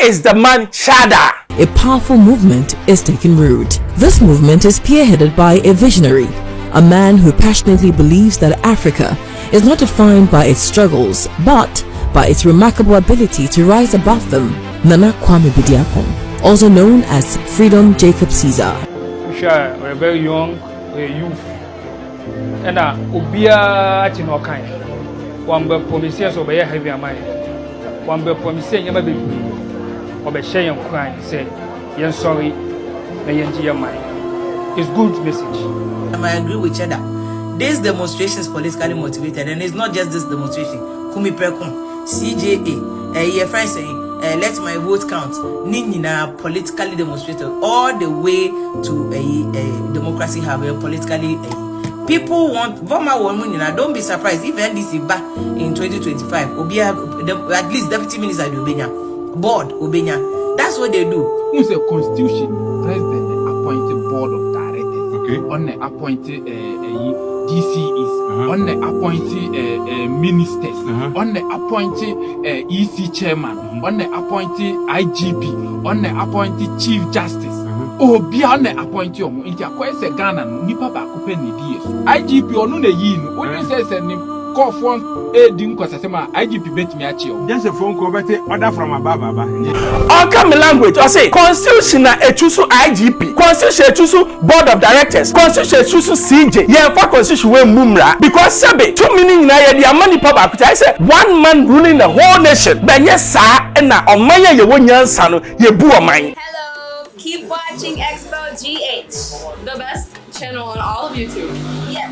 is the man Chada? A powerful movement is taking root. This movement is spearheaded by a visionary, a man who passionately believes that Africa is not defined by its struggles, but by its remarkable ability to rise above them. Nana Kwame Bediako, also known as Freedom Jacob Caesar. We're very young, we're youth. And Obia Chinokai, one be promises of a heavy mind. One be promising you may be or be sharing crying, say, you're sorry, may you mind. It's good message. I agree with Chada. This demonstration is politically motivated, and it's not just this demonstration. Kumi Pekum, CJA, your friend saying, let my vote count. Nina politically demonstrated all the way to a democracy have a politically. People want Voma woman. Don't be surprised if NDC back in 2025. Obia, at least deputy minister Obenya, board Obenya. That's what they do. Who's a constitution president appointed board of directors? Okay. On the appointed DCEs, on the appointed ministers, on the appointed EC chairman, on the appointed IGP, on the appointed chief justice. Oh, beyond the appointed into a question Ghana, Nipa Bakupen IGP or Nuna Yin, when you say send him call for IGP bet me at you. Just a phone call, but order from above. Come language, I say constitution a chusu IGP, constitution a chusu board of directors, constitution a chusu CJ. Yeah, for constitution we mumra because sabe 2 million na the money papa. I say one man ruling the whole nation. But yes, sir, and now on my ye won yan sano ye bu mine. Hello, keep watching Xposed GH, the best channel on all of YouTube. Yes.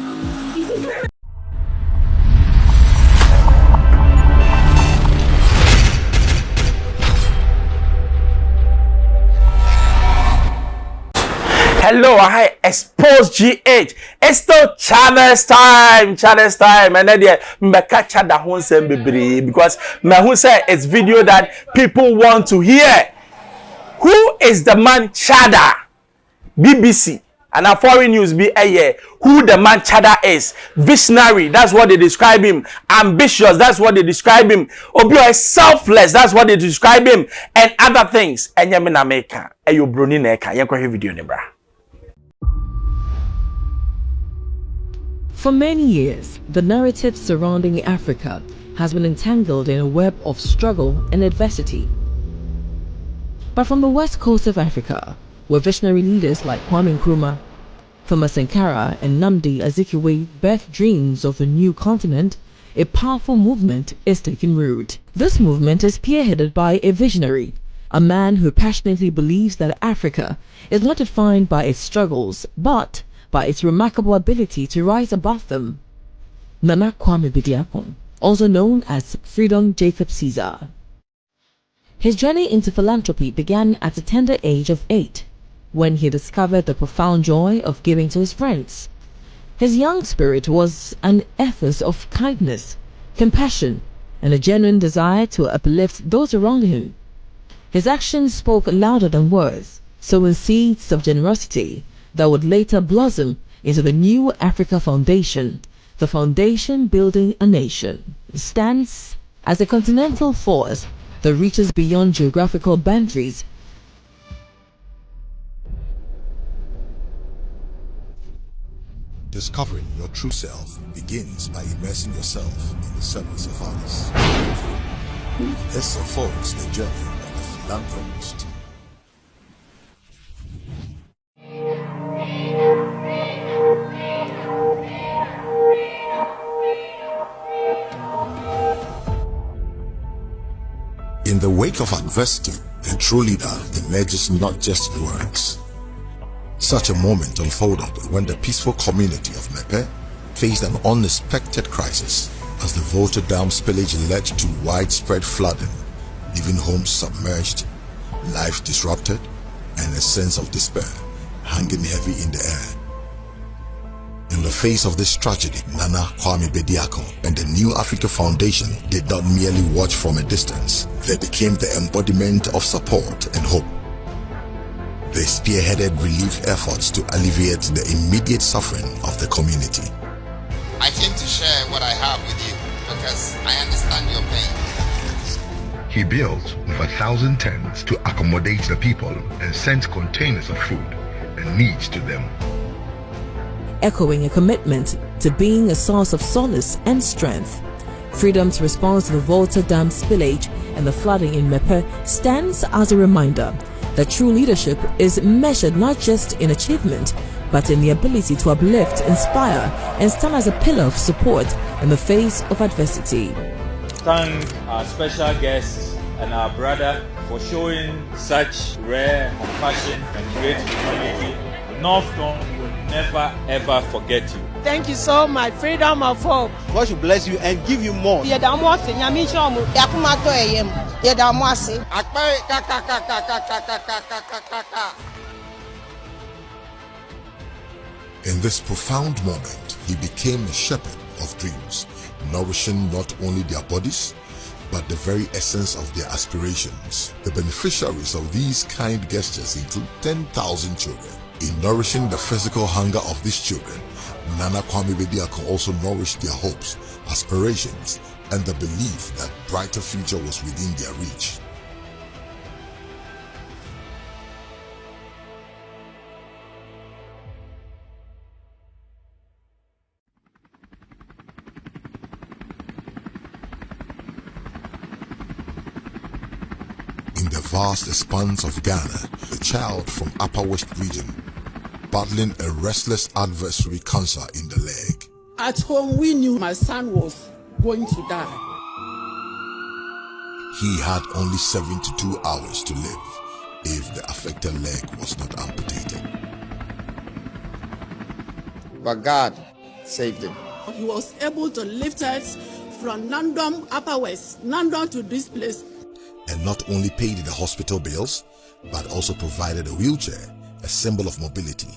Hello, I Xposed GH. It's still Channels time, and then me catch that one say because me who say it's video that people want to hear. Who is the man Chada? BBC and a foreign news be a year. Who the man Chada is? Visionary, that's what they describe him. Ambitious, that's what they describe him. Obio is selfless, that's what they describe him, and other things. And yamina meka, ayo broni neka. Yanko video nebra. For many years, the narrative surrounding Africa has been entangled in a web of struggle and adversity. But from the west coast of Africa, where visionary leaders like Kwame Nkrumah, Thomas Sankara and Nnamdi Azikiwe birthed dreams of a new continent, a powerful movement is taking root. This movement is spearheaded by a visionary, a man who passionately believes that Africa is not defined by its struggles, but by its remarkable ability to rise above them. Nana Kwame Bediako, also known as Freedom Jacob Caesar. His journey into philanthropy began at the tender age of 8, when he discovered the profound joy of giving to his friends. His young spirit was an ethos of kindness, compassion, and a genuine desire to uplift those around him. His actions spoke louder than words, sowing seeds of generosity that would later blossom into the new Africa Foundation, the foundation building a nation. It stands as a continental force that reaches beyond geographical boundaries. Discovering your true self begins by immersing yourself in the service of others. This unfolds the journey of the philanthropist. In the wake of adversity, the true leader emerges not just in words. Such a moment unfolded when the peaceful community of Mepe faced an unexpected crisis as the Volta Dam spillage led to widespread flooding, leaving homes submerged, life disrupted, and a sense of despair hanging heavy in the air. In the face of this tragedy, Nana Kwame Bediako and the New Africa Foundation did not merely watch from a distance. They became the embodiment of support and hope. They spearheaded relief efforts to alleviate the immediate suffering of the community. I came to share what I have with you because I understand your pain. He built over 1,000 tents to accommodate the people and sent containers of food and needs to them. Echoing a commitment to being a source of solace and strength, Freedom's response to the Volta Dam spillage and the flooding in Mepe stands as a reminder that true leadership is measured not just in achievement, but in the ability to uplift, inspire, and stand as a pillar of support in the face of adversity. Thank our special guests and our brother for showing such rare compassion and great humanity. Northton will never ever forget you. Thank you so much. Freedom of hope. God should bless you and give you more. In this profound moment, he became a shepherd of dreams, nourishing not only their bodies, but the very essence of their aspirations. The beneficiaries of these kind gestures include 10,000 children. In nourishing the physical hunger of these children, Nana Kwame Bediako also nourished their hopes, aspirations, and the belief that brighter future was within their reach. In the vast expanse of Ghana, a child from Upper West region, battling a restless adversary cancer in the leg. At home, we knew my son was going to die. He had only 72 hours to live if the affected leg was not amputated. But God saved him. He was able to lift us from Nandom, Upper West, Nandom to this place. And not only paid the hospital bills, but also provided a wheelchair, a symbol of mobility.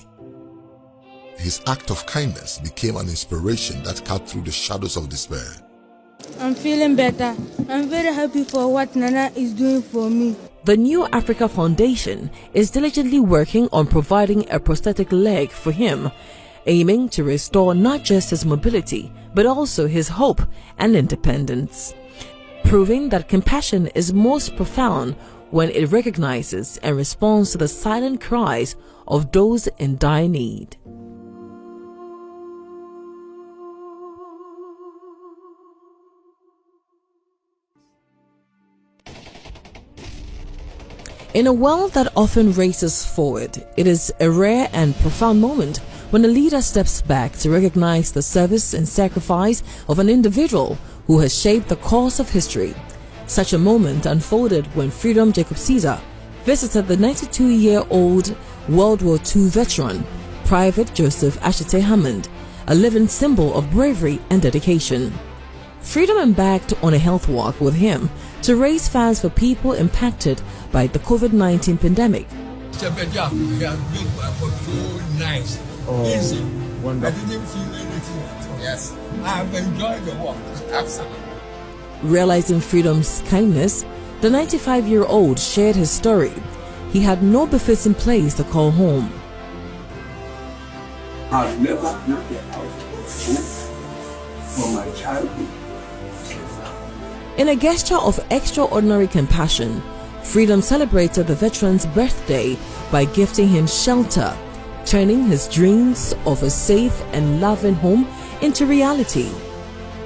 His act of kindness became an inspiration that cut through the shadows of despair. I'm feeling better. I'm very happy for what Nana is doing for me. The New Africa Foundation is diligently working on providing a prosthetic leg for him, aiming to restore not just his mobility, but also his hope and independence, proving that compassion is most profound when it recognizes and responds to the silent cries of those in dire need. In a world that often races forward, it is a rare and profound moment when a leader steps back to recognize the service and sacrifice of an individual who has shaped the course of history. Such a moment unfolded when Freedom Jacob Caesar visited the 92-year-old World War II veteran, Private Joseph Ashite Hammond, a living symbol of bravery and dedication. Freedom embarked on a health walk with him to raise funds for people impacted by the COVID-19 pandemic. Mr. Beja, you have been so nice. Easy. Wonderful. I didn't feel anything at all. Yes. I have enjoyed the walk. Absolutely. Realizing Freedom's kindness, the 95-year-old shared his story. He had no befitting place to call home. I've never looked at out of food from my childhood. In a gesture of extraordinary compassion, Freedom celebrated the veteran's birthday by gifting him shelter, turning his dreams of a safe and loving home into reality.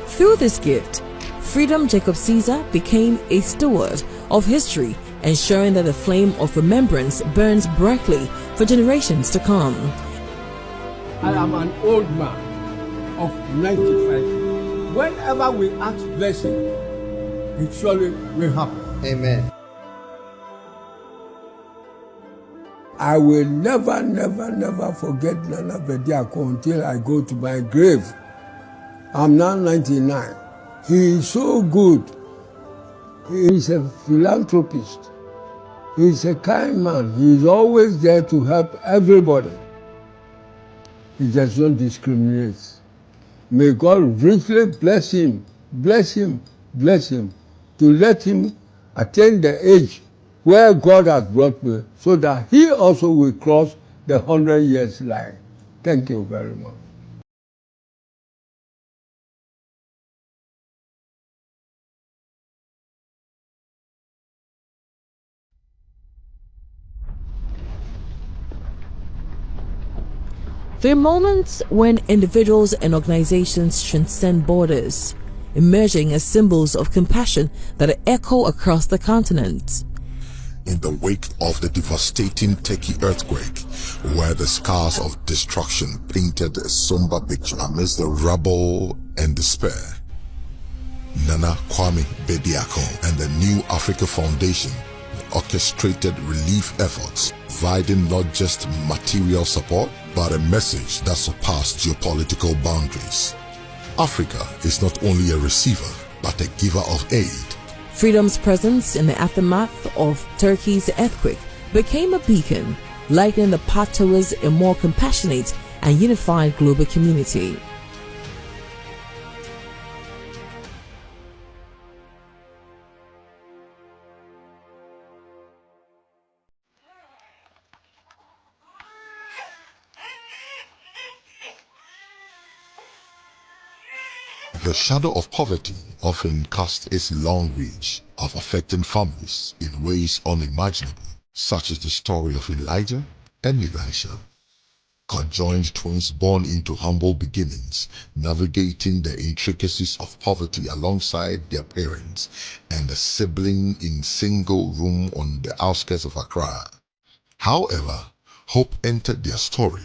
Through this gift, Freedom Jacob Caesar became a steward of history, ensuring that the flame of remembrance burns brightly for generations to come. I am an old man of 95. Whenever we ask blessing, it surely will happen. Amen. I will never, never, never forget Nana Bediako until I go to my grave. I'm now 99. He is so good. He is a philanthropist. He is a kind man. He is always there to help everybody. He does not discriminate. May God richly bless him, bless him, bless him, to let him attain the age where God has brought me, so that he also will cross the 100 years line. Thank you very much. There are moments when individuals and organizations transcend borders, emerging as symbols of compassion that echo across the continent. In the wake of the devastating Turkey earthquake, where the scars of destruction painted a somber picture amidst the rubble and despair, Nana Kwame Bediako and the New Africa Foundation orchestrated relief efforts, providing not just material support, but a message that surpassed geopolitical boundaries. Africa is not only a receiver, but a giver of aid. Freedom's presence in the aftermath of Turkey's earthquake became a beacon, lighting the path towards a more compassionate and unified global community. The shadow of poverty often casts its long reach of affecting families in ways unimaginable, such as the story of Elijah and Elisha, conjoined twins born into humble beginnings, navigating the intricacies of poverty alongside their parents and a sibling in single room on the outskirts of Accra. However, hope entered their story.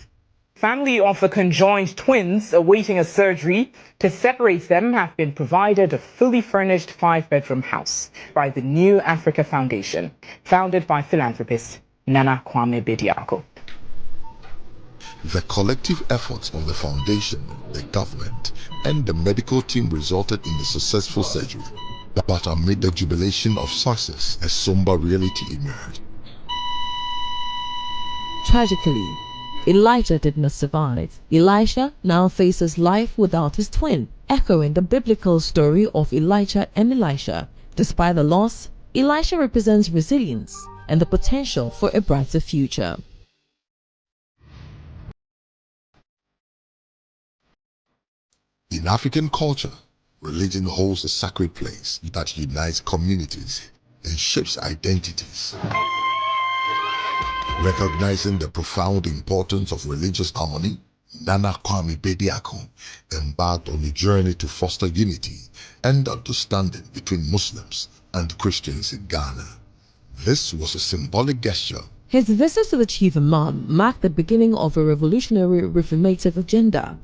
Family of the conjoined twins awaiting a surgery to separate them have been provided a fully furnished 5-bedroom house by the New Africa Foundation, founded by philanthropist Nana Kwame Bediako. The collective efforts of the foundation, the government, and the medical team resulted in the successful surgery. But amid the jubilation of success, a somber reality emerged. Tragically, Elijah did not survive. Elisha now faces life without his twin, echoing the biblical story of Elijah and Elisha. Despite the loss, Elisha represents resilience and the potential for a brighter future. In African culture, religion holds a sacred place that unites communities and shapes identities. Recognizing the profound importance of religious harmony, Nana Kwame Bediako embarked on a journey to foster unity and understanding between Muslims and Christians in Ghana. This was a symbolic gesture. His visit to the chief imam marked the beginning of a revolutionary reformative agenda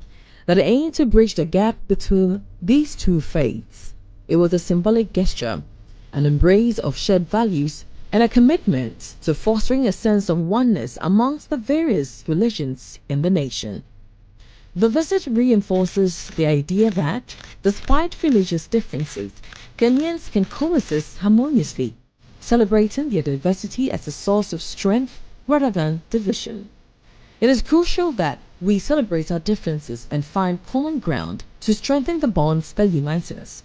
that aimed to bridge the gap between these two faiths. It was a symbolic gesture, an embrace of shared values, and a commitment to fostering a sense of oneness amongst the various religions in the nation. The visit reinforces the idea that, despite religious differences, Ghanaians can coexist harmoniously, celebrating their diversity as a source of strength rather than division. It is crucial that we celebrate our differences and find common ground to strengthen the bonds that unite us.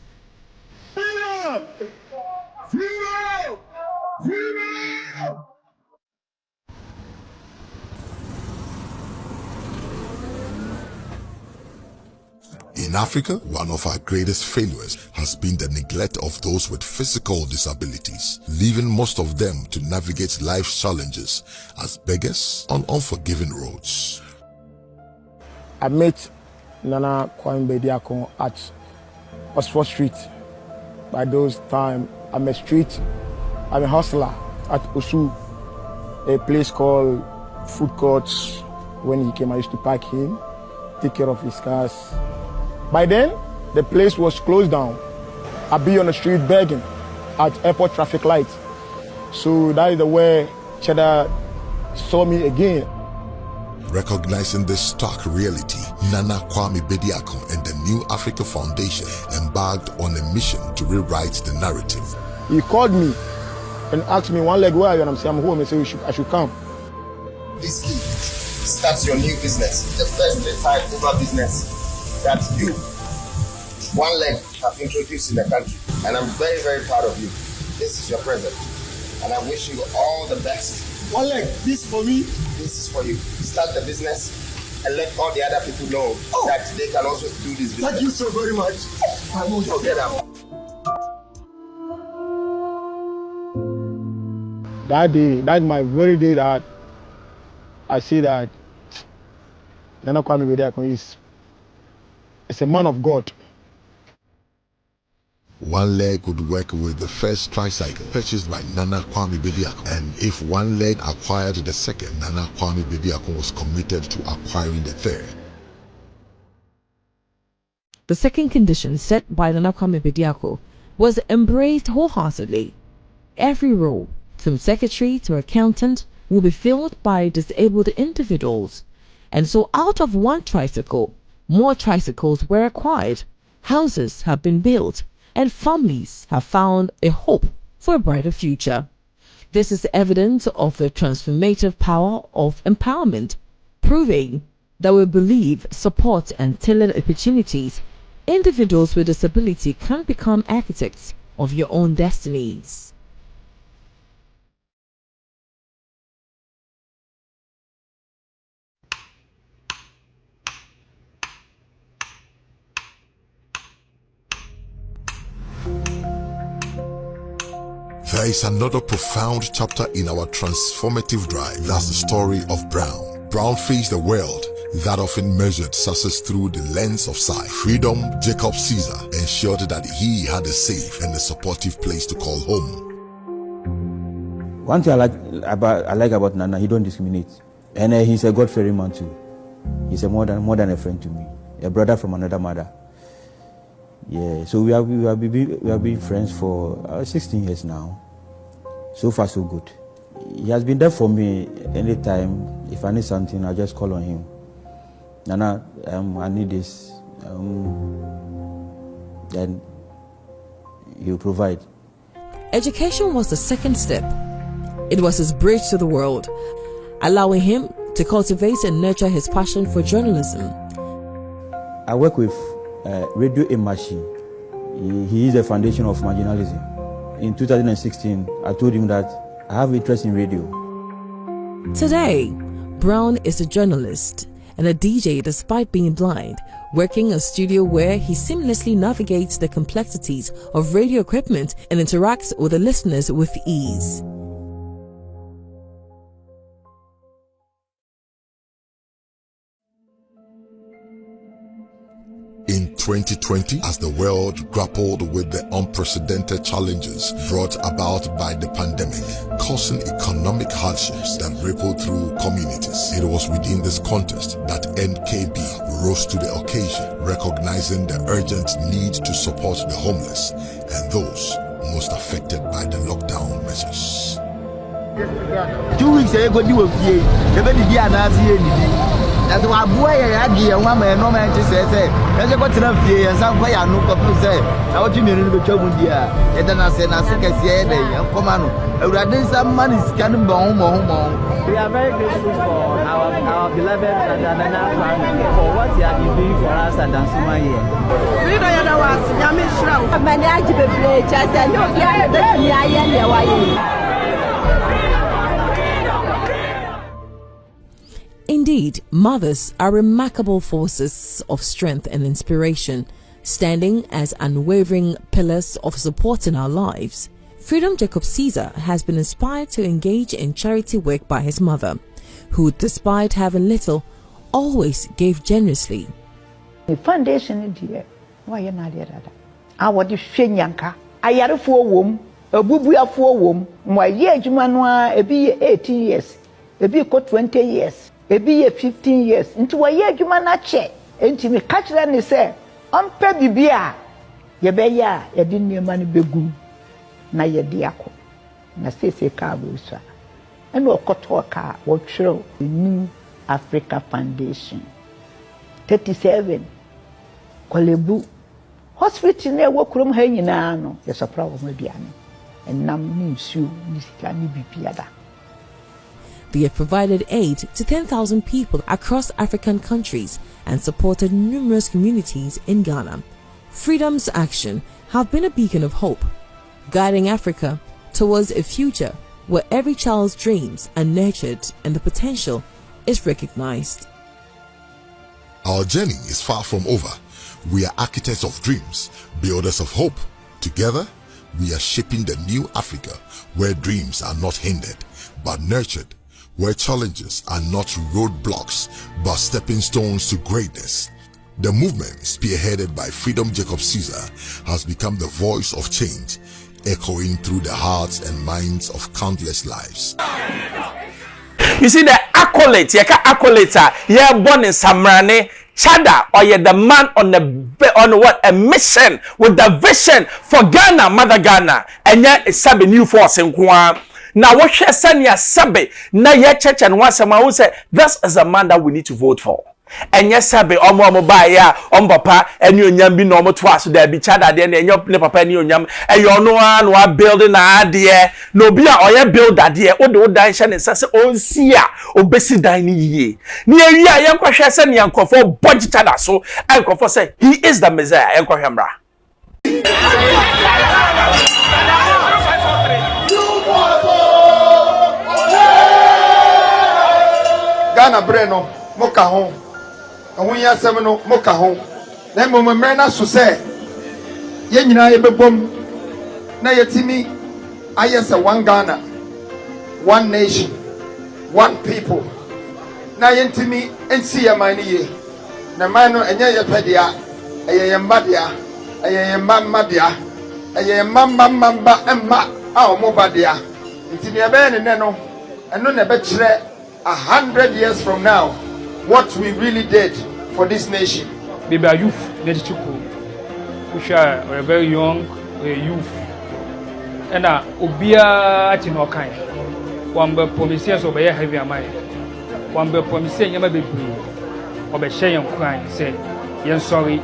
In Africa, one of our greatest failures has been the neglect of those with physical disabilities, leaving most of them to navigate life's challenges as beggars on unforgiving roads. I met Nana Kwame Bediako at Oxford Street. By those time, I'm a hustler at Osu, a place called Food Courts. When he came, I used to pack him, take care of his cars. By then, the place was closed down. I'd be on the street begging at airport traffic light. So that is the way Cheddar saw me again. Recognizing this stark reality, Nana Kwame Bediako and the New Africa Foundation embarked on a mission to rewrite the narrative. He called me and asked me, one leg, where are you? And I'm saying, I'm home. He said, I should come. This kid starts your new business, the first type of business that you, one leg, have introduced in the country. And I'm very, very proud of you. This is your present. And I wish you all the best. One leg, this for me. This is for you. Start the business and let all the other people know that they can also do this business. Thank you so very much. I won't forget that. That day, that's my very day that I see that Nana Kwame Bediako is a man of God. One leg would work with the first tricycle purchased by Nana Kwame Bediako, and if one leg acquired the second, Nana Kwame Bediako was committed to acquiring the third. The second condition set by Nana Kwame Bediako was embraced wholeheartedly. Every role, from secretary to accountant, will be filled by disabled individuals. And so out of one tricycle, more tricycles were acquired, houses have been built, and families have found a hope for a brighter future. This is evidence of the transformative power of empowerment, proving that we believe, support, and tailored opportunities, individuals with disability can become architects of your own destinies. There is another profound chapter in our transformative drive. That's the story of Brown. Brown faced the world that often measured success through the lens of sight. Freedom, Jacob Caesar ensured that he had a safe and a supportive place to call home. One thing I like about Nana, he don't discriminate. And he's a God-fearing man too. He's a more than a friend to me. A brother from another mother. Yeah, so we have been friends for 16 years now. So far, so good. He has been there for me anytime. If I need something, I just call on him. Nana, I need this. Then he'll provide. Education was the second step. It was his bridge to the world, allowing him to cultivate and nurture his passion for journalism. I work with Radio Imashi. He is the foundation of marginalism. In 2016, I told him that I have interest in radio. Today, Brown is a journalist and a DJ despite being blind, working a studio where he seamlessly navigates the complexities of radio equipment and interacts with the listeners with ease. In 2020, as the world grappled with the unprecedented challenges brought about by the pandemic, causing economic hardships that rippled through communities, it was within this context that NKB rose to the occasion, recognizing the urgent need to support the homeless and those most affected by the lockdown measures. 2 weeks ago, you were here. That's why boy I give one man no man to say there's a button of fear and some way I know couple say how do you mean the trouble dear and then I said I think I said come on rather some money is coming home. We are very grateful for our beloved Nana for what he has been doing for us at Dansuma here. We don't know what Yami Shroud manage the play just and you are the Indeed, mothers are remarkable forces of strength and inspiration, standing as unwavering pillars of support in our lives. Freedom Jacob Caesar has been inspired to engage in charity work by his mother, who, despite having little, always gave generously. The foundation dear, why you not there? I want to shenyanka. I had a 4 womb, a bubuya 4 womb. My year, Jumanwa, a be 18 years, a be 20 years. A be 15 years into a year you man not check. And to me catch them and say, Pebby beer. Ye be ya, ye didn't your money be good. Na ye diako. Na say car will sir. And what car will show the New Africa Foundation. 37. Kolebu. Hospital near work room hanging on. Yes, a problem with the and nam means you, Miss Canny be piada. They have provided aid to 10,000 people across African countries and supported numerous communities in Ghana. Freedom's action have been a beacon of hope, guiding Africa towards a future where every child's dreams are nurtured and the potential is recognized. Our journey is far from over. We are architects of dreams, builders of hope. Together, we are shaping the new Africa where dreams are not hindered, but nurtured, where challenges are not roadblocks but stepping stones to greatness. The movement, spearheaded by Freedom Jacob Caesar, has become the voice of change, echoing through the hearts and minds of countless lives. You see the accolades, yeah, born in Samrane, Chada, or you're the man on what a mission with the vision for Ghana, Mother Ghana, and yet it's a new force in Kwan. Now what she said, ya sabe, na ye church and once a man who said, this is a man that we need to vote for. And yes, sabe, omo baya, papa, and you nyam be normal twice, so there be Chada, then your papa and you nyam, and you no one who building an idea, no be or you build that dear, or the dimension and says, oh, see ya, or besi dining ye. Near ya, young question, send young for budget Chada, so Uncle for say, he is the Messiah, Uncle Hembra. Ghana Breno, Moka home. And when you are seven, Moka home. Then, Momena so say, Yenina Ebebom, Nayatimi, I yes a one Ghana, one nation, one people. Nayantimi, and see a mani. Namano and Yapedia, a Yambadia, a Yamamadia, a Yamamba and Ma, our Mobadia. It's in your bed and Neno, and no nebetre. 100 years from now, what we really did for this nation. Maybe a youth, we're very young, we're youth. And Obia at no kind. One be promises of a heavy mind. One be promising you may be blue. Or be sharing crying, say, you're sorry,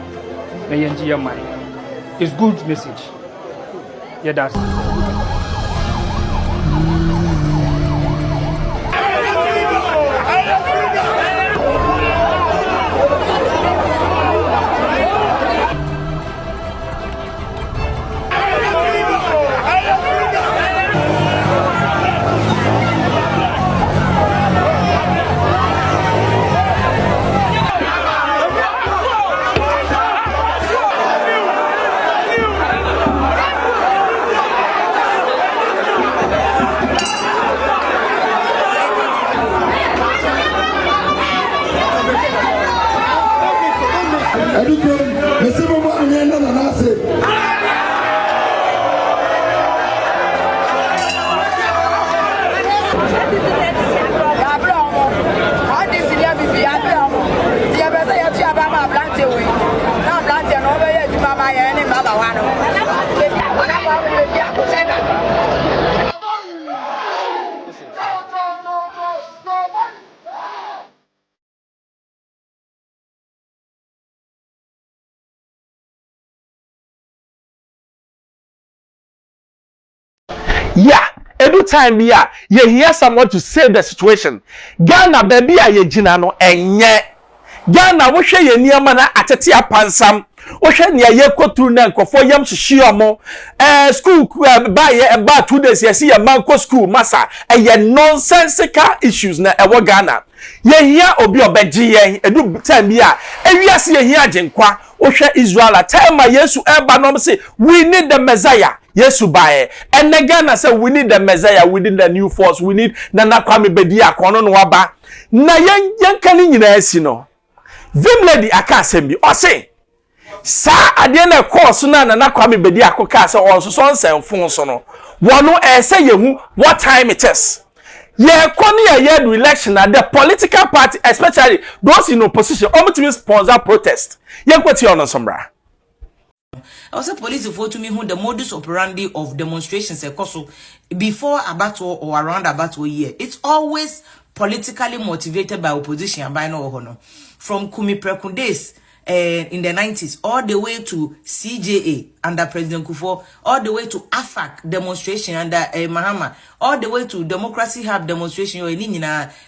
may you your mind. It's good message. Yeah, that's yeah, every time you hear someone to save the situation. Ghana baby aye jinano enye. Ghana wo hwe ye niam na atete apansam. Wo hwe ne ye koturu na nkofo yam hihiomo. School ba ye ba 2 days ye see ye manko school massa. Eye nonsensical issues na ewo Ghana. Ye hia obi obeji ye edu time ya. Ewiase ye hia agenkwa. Wo hwe Israel time Yesu eba no say we need the Messiah. Yesu bae. And the Ghana say we need the Messiah, we need the new force, we need Nana Kwame Bedia kono no waba. Na yan kani nyina asi no. Vim lady aka asembi. O say sa ade na course na Nana Kwame Bedia akoka say on so nsɛmfo so no. Wono say yehu what time it is. Ye kwani ya do election na the political party, especially those in opposition, almost sponsor protest. Ye kwati on sombra. Also, police report to me who the modus operandi of demonstrations before a battle or around a battle year. It's always politically motivated by opposition and by no honor. From Kumi Prekun days in the 90s, all the way to CJA under President Kufuor, all the way to AFAC demonstration under Mahama, all the way to Democracy Hub demonstration,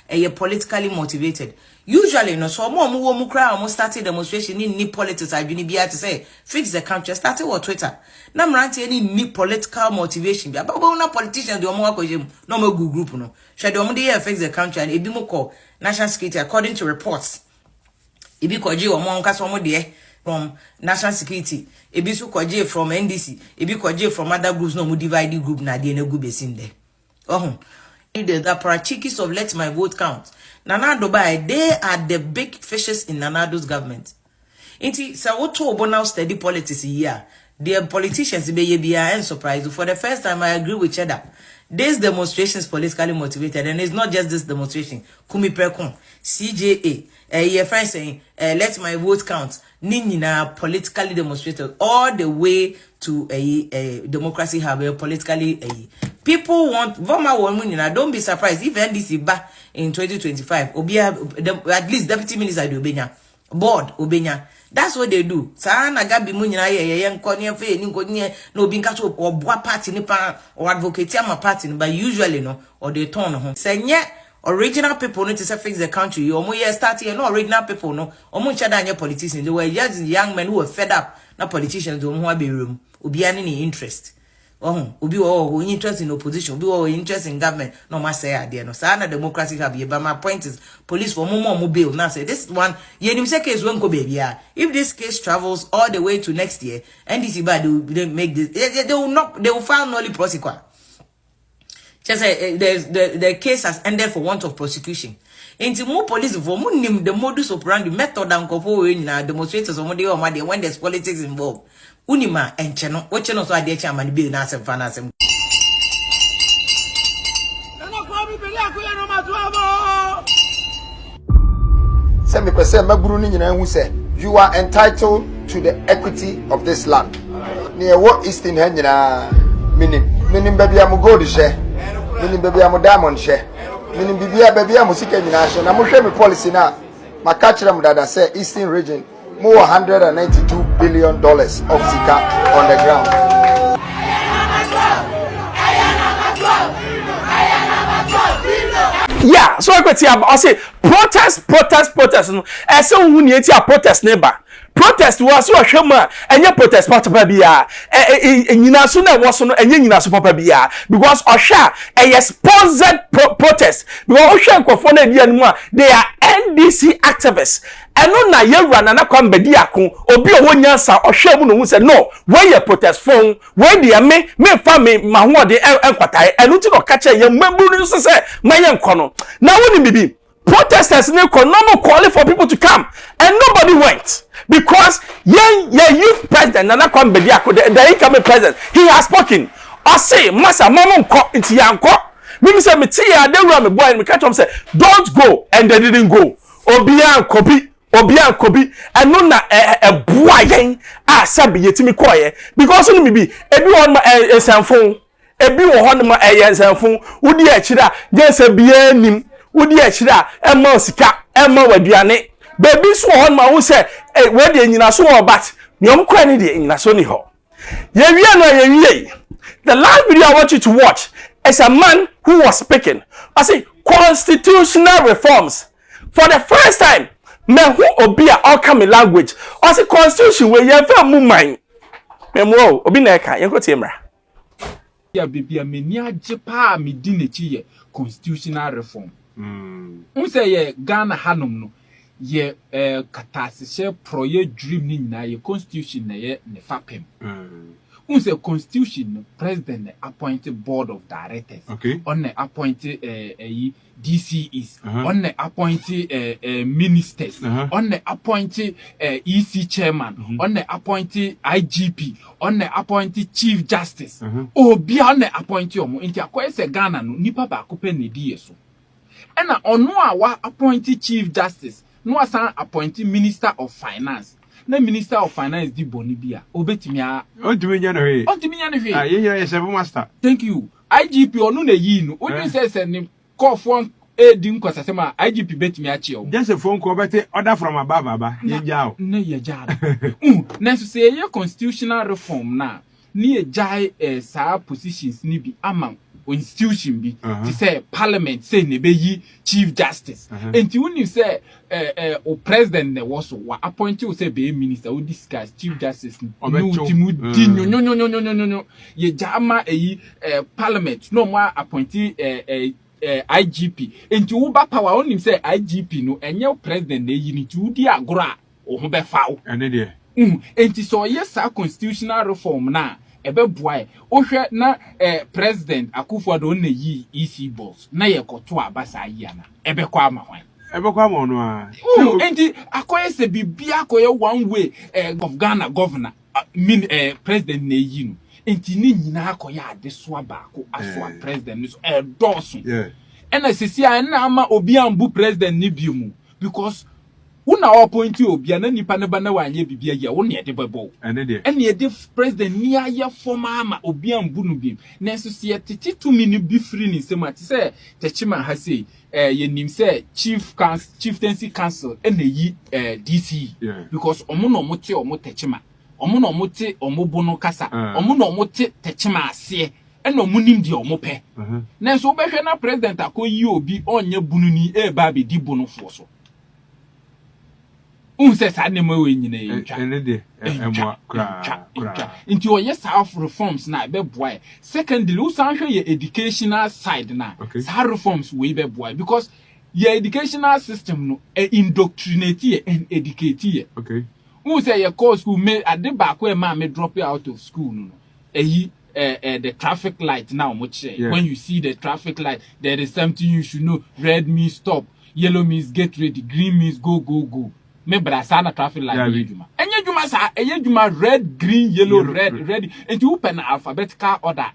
you're politically motivated. Usually, no, so more mukra almost started demonstration in politics. I've been to say fix the country. Started what Twitter. Now I'm any political motivation. But no politicians do more no more group no. Should the fix the country and it be more national security according to reports. It be koji or more case from national security. It be so koji from NDC. It be koji from other groups no more divided group na the no good in there. Oh. The parachikis of Let My Vote Count. Nana Dubai, they are the big fishes in Nanado's government. Inti sa woto obo now steady politics here. The politicians be and surprised. For the first time, I agree with Cheddar. This demonstration is politically motivated, and it's not just this demonstration. Kumi Prekon, CJA, your friend saying, let my vote count. Nina politically demonstrated all the way to a democracy have politically people want Voma Womunina. Don't be surprised if NDC back in 2025. Obia at least deputy minister Obenya. Board Obenya. That's what they do. Sana gabi munyina ye nkonye fe ni nkonye no binka so obwa party ni pa or advocate ama party but usually no or they turn home. Senye original people need to fix the country. Omo ye start here no original people no. Omo nchada anye politicians. They were just young men who were fed up. Na politicians omo wa be room. Obi ani ni interest. Obi wo interest in opposition, obi wo interest in government. No ma say ade no. Sana democracy have ye, but my point is police for more bail. Now say this one ye nim say case won go baby. If this case travels all the way to next year, NDC bad they make this they will file nolly prosequa. Just say the case has ended for want of prosecution. Into more police for nim the modus operandi method and copo in demonstrators or when there's politics involved. Unima and channel, what channel so I dare chairman bill Nasem Fanasem. Send me person Mabruni who said you are entitled to the equity of this land. Near what Eastern Henna meaning baby I'm gold share, meaning baby I'm diamond share, meaning baby I'm music nation. I'm share my policy now. My catch them that I say Eastern region. More $192 billion of Zika on the ground. Yeah, so I say protest. No, I say who need to protest neighbor. Protest was so shema and your protest part of Babia. Nyina so na was no enye nyina so papa bia because Osha a sponsored protest because Osha nkofo na dia no they are NDC activists. Eno na ye run na kwa mbedi akon obi o nyansa Osha mu no hu say no when you protest phone when they me fa me mahode enkwata eno ti no ka che ye mmaburu no say maye nkono na woni bibi protesters no call for people to come and nobody went because youth president Nana Kwambediako the incoming president he has spoken I say massa mama nko nti yanko me say me tie ya dey me boy me catch am say don't go and they didn't go obian kobi and no na boy yen a sabi yetimi koye because no me bi ebi won ma esanfon ebi wo hon ma esanfon wodi a kira je bia nim wodi a kira emma osika emma waduane baby so hon ma wo say we de nyina so obat nyom kwa ni de nyina so ni ho ye wie no ye wie. The last video I want you to watch is a man who was speaking. I say constitutional reforms for the first time. Me who obia all come language. I say constitution we ye fa mu man. Me mo obi na eka ye ko tiemra. Ya bibia me ni age pa me di nechi ye constitutional reform. Say ye Ghana hanom no ye katasese proye dream ni na ye constitution na ye ne fapem. Say constitution president appointed board of directors. Okay. On the appointed DCEs. On the appointed ministers. On the appointed EC chairman. On the appointed IGP. On the appointed chief justice. Oh, beyond the appointed omo inti akwa se Ghana no nipa ba ko pe ne die so. Ena ono a wa appointed chief justice. No asan appointed minister of finance. Na minister of finance di bonibia obetimi a ontimi nya no hwe ah ye seven master. Thank you. IGP onu na yi no odi se ne call di nkwasase ma IGP betimi a che o just a phone call bet order from above baba ye jao na ye jao na so say ye constitutional reform na ni ye jai sa positions ni bi amam institution bi to say parliament say ne be yi chief justice enti woni say o president ne was wa appoint you say be minister who discuss chief justice no timu di no ye jama parliament no mo appoint IGP enti wo ba power onim say IGP no enye president na yi ni ti udi agora o ho be fawo ene de enti so yes constitutional reform na ebe boy ohwe na president Akufo-Addo na yi EC balls na ye koto abasa yi ana ebe kwa ama hwan ebe kwa ma ono a enti akoye se bibia akoye one way of Ghana governor president na yi no enti ni nyina akoye ade so abaako aso president ni so doso ena sisi a na ama obi ambu president ni biumu because una appointi obi na nipa ne ba na wanye bibia ya wo ne de bebo ene de president ni aye forma ama obi ambu no bi na so se tete to mi ni bi free ni se ma ti se techima ha sei ye nim se chieftaincy council ene yi DC because omo no mo te omo techima omo no mo te omo bono kasa omo no mo te techima ase ene omo nim de omo pe na so be hwe na president akoyi obi onye bunu ni ba be di bono fo so unse sa ne ma we nyina yentwa ene de emwa kra into oye self reforms na be boy secondly usan hwe ye educational side na sa reforms we be boy because your educational system no indoctrinate and educate who say your course school me ade ba ko e ma me drop out of school no the traffic light now much when you see the traffic light there is something you should know. Red means stop, yellow means get ready, green means go me brasa na traffic light ejuma enye juma sa ejuma red green yellow red ready and you open alphabetical order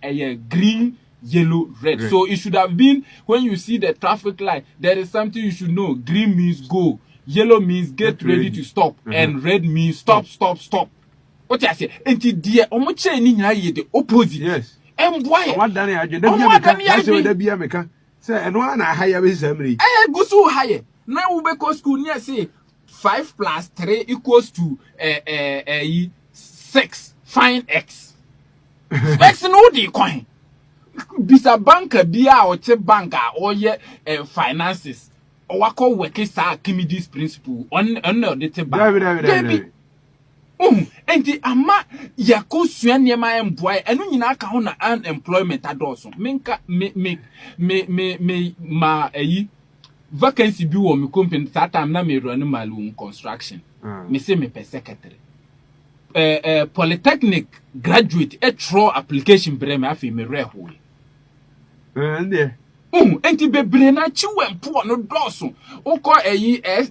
green yellow red so it should have been when you see the traffic light there is something you should know. Green means go, yellow means get ready to stop and red means stop. What I say enti die omo che ni nyina ye the opposite boy what done agenda bia meka say eno na higher be samri gusu higher na wo be ko school near say 5 + 3 = 6 find x x no di coin bisa banker bia o te banker o ye finances o wako work sa Archimedes principle on the te bank enti ama yako sua niema employ enu nyina aka ho na unemployment adoso menka me vacancy bi wo me company that time na me run malum construction me say me per secretary polytechnic graduate throw application bre me afi me reho enti bebre na chiwempo no doso uko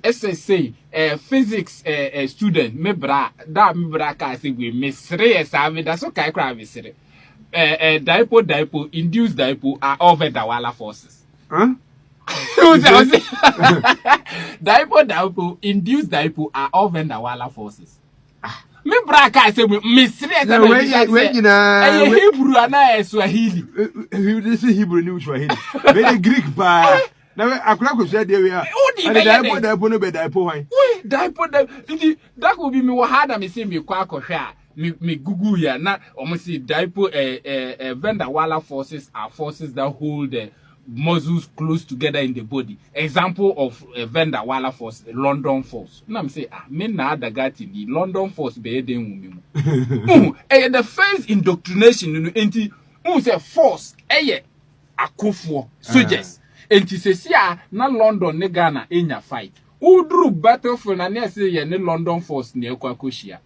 SSA physics student me bra ka say we me sere esa da so kai kra me sere dipole induced dipole are over the wala forces dipole induced dipole are over the wala forces me bra ka say me sere esa we nyina Hebrew ana Swahili this Hebrew ni Swahili very Greek ba na akura ko say dey we are dipole no be dipole wan dipole that could be me wa hada me say me kwa akohwe a me Google ya na omo say dipole van der Waals forces are forces that hold the muscles close together in the body. Example of van der Waals force, London force. Na me say me na adagati the London force be den wumi mu. The first indoctrination no enti say force Akufo soldiers. Enti se sia na London ne Ghana enya fight. Udru battlefield na ne say ye ne London force ne ekwa koshia.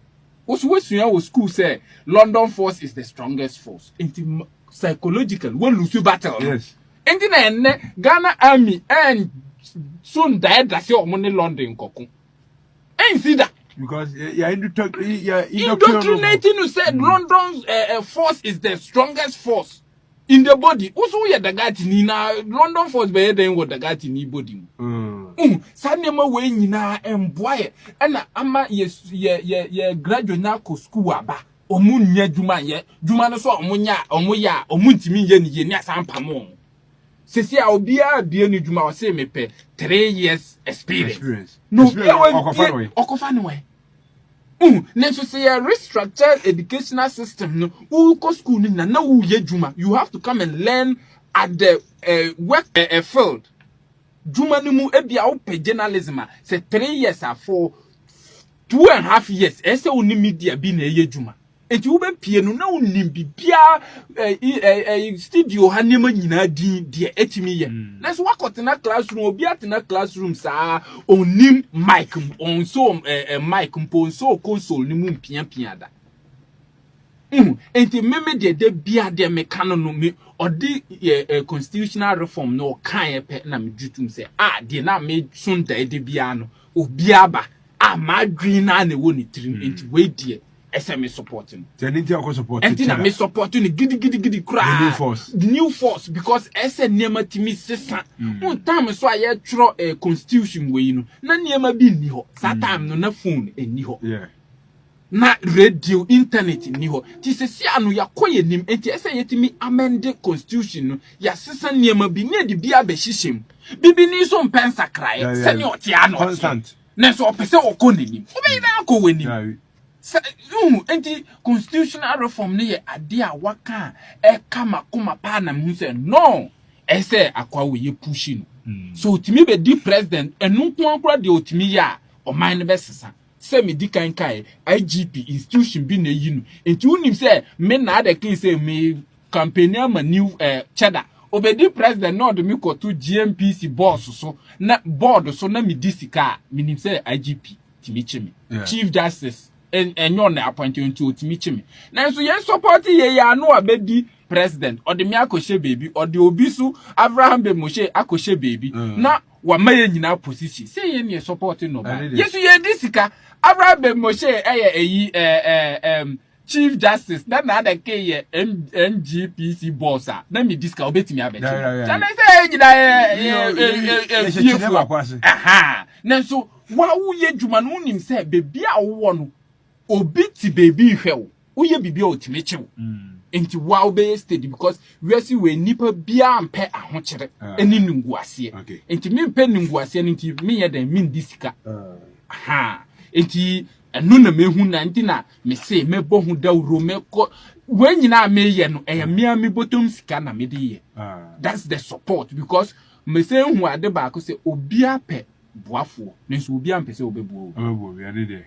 Oswesuya wo school say London force is the strongest force. Enti psychological when lose battle. Yes. Enti na enne Ghana army and soon died that say omo ne London kokun. See that because indoctrinating you said London's force is the strongest force in the body. Also ya dagati ni na London force be den wo dagati ni body mu. Sanema we nyina emboye na ama ye graduate na ko school aba omu nya djuma ye djuma no so omu ya omu ntimi ye ni ye ni asampamo. Sisi a obia bia ni djuma o say Mepe 3 years experience. No okofa no we. Next say a restructured educational system no who go school ni na wu ye djuma you have to come and learn at the work field. Djuma ni mu ebia wo pe journalism say 3 years for 2.5 years ese oni media bi na ye djuma enti wo be pie no na onim bibia studio ha nema nyina din de etimi ye na so wakotena classroom obi atena classroom sa onim mic on so mic mpo so console ni mu pia da enti meme de bia de meka no me odi constitutional reform no kan pe na me djutum se de na me sonda de bia no obia ba ma green na na woni trim enti we die ese me supporting enti akọ support enti na me supporting gidi kra new force because ese niema timi sesa time so aye tro constitution we no na niema bi ni ho that time no na phone eni ho na radio internet ni ho ti sesi anu yakoye nim enti ese yetimi amend constitution no ya sesa niema bi ne de bia be hyehyem bibi ni so mpensa krae se ne ote ano constant na so opese okonenim obi na akowenim enti constitutional reform ne ye ade a waka kama kuma pa na mu se no ese akwa we ye push no so otimi be di president enu nko ankora de otimi ya o man ne be sesa se me di kan kai IGP institution bi na yi no enti unim se me na ade kin se me campaign ama new cheddar obedi president no de mi ko to GMPC boss so na board so na mi disika minim se IGP timi chimi chief justice enyo na appointment to timi chimi na so yen support ye ya no abedi president ode mi akoshe baby ode obisu Abraham be Moshe akoshe baby na wa maye nyina position say ye ne support no ba yesu ye disika Abraham be Moshe chief justice na da ke ye NGPC boss na mi disika obetimi abeti na say nyina aha na so wa wo ye djuma no nim say bebi a wo no obi ti baby hwew wo ye bibia otimi chew enti wa obey steady because we see we nipa bia ampe ahokyere eni nunguase enti mi mpe nunguase enti mi ye den min disika aha enti enu na mehu na enti na me say me bo hu dawro me ko we nyina me ye no me mi botom sika na me de ye that's the support because me say hu ade ba ko say obi ape boafo nenso obi ampe say obebuo ya de de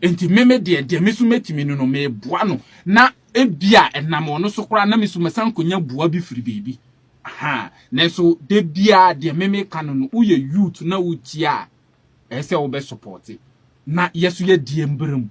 enti meme de me so metimi no me boa no na ebia enam no so kora na me so mesan konya bua bi firi bebi aha nenso de bia de meme kanu no uye youth na utia ese wo be support na yeso ye die mbrem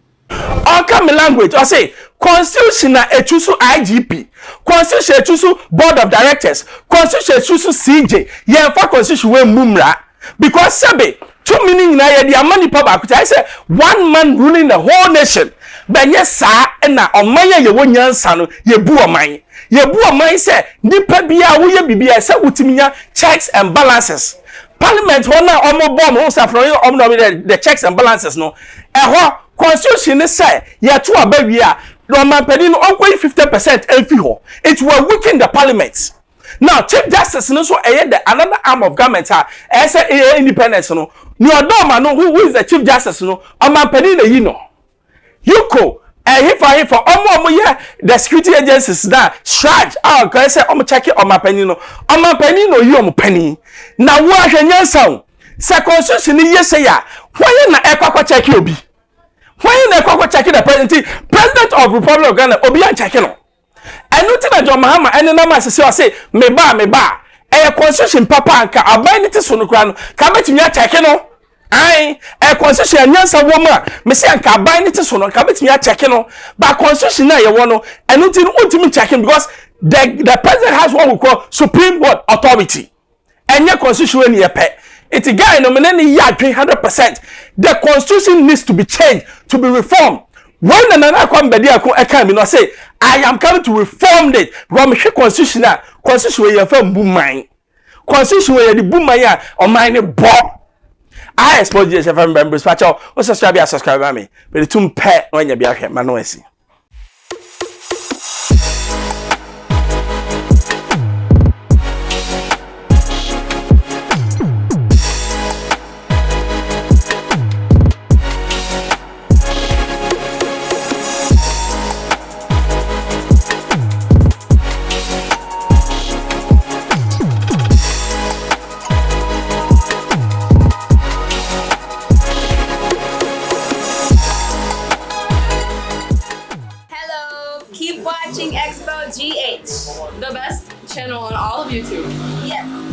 okay me language I say constitution na echusu IGP constitution echusu board of directors constitution echusu CJ ye fa constitution we mumra because sabe 2 meaning na ye dia money pa ba I say one man ruling the whole nation benye sa na oman ye wonyansa no ye bu oman say nipa bia wo ye bibia say utiminya checks and balances parliament hona omo bom ho safro the checks and balances no eho constitution ne say ye to abawi a no man pedi no onko 50% enfi ho it will weaken the parliament. Now chief justice no so the another arm of government say independence no ni odoma no who is the chief justice no oman pedi na yi no yuko if for omo ye the security agencies that charge can say omo check oman pedi no yi omo pedi na wo ahwenyansa se constitution ni say ya why na ekwakwa check obi why na ekwakwa check the president of Republic of Ghana obi an check no enu ti na John Mahama ene na ma say me ba constitution papa anka aban ni ti so no kra no ka betimi a check no ai constitution anyansa wo ma me say anka aban ni ti so no ka betimi a check no ba constitution na ye wo no enu ti no ultimate checking because the president has what we call supreme what authority enye constitution ni ye pe it guy no me ni ya 100%. The constitution needs to be changed, to be reformed. When another come bedi akon eka mi no say I am coming to reform it. Because me constitution we from buman. Constitution we the buman ya o mine bo. I expose you FM members patch out. O subscribe me. But the tum pe when you be ahwe ma no esi. Keep watching Xposed GH, the best channel on all of YouTube. Yes.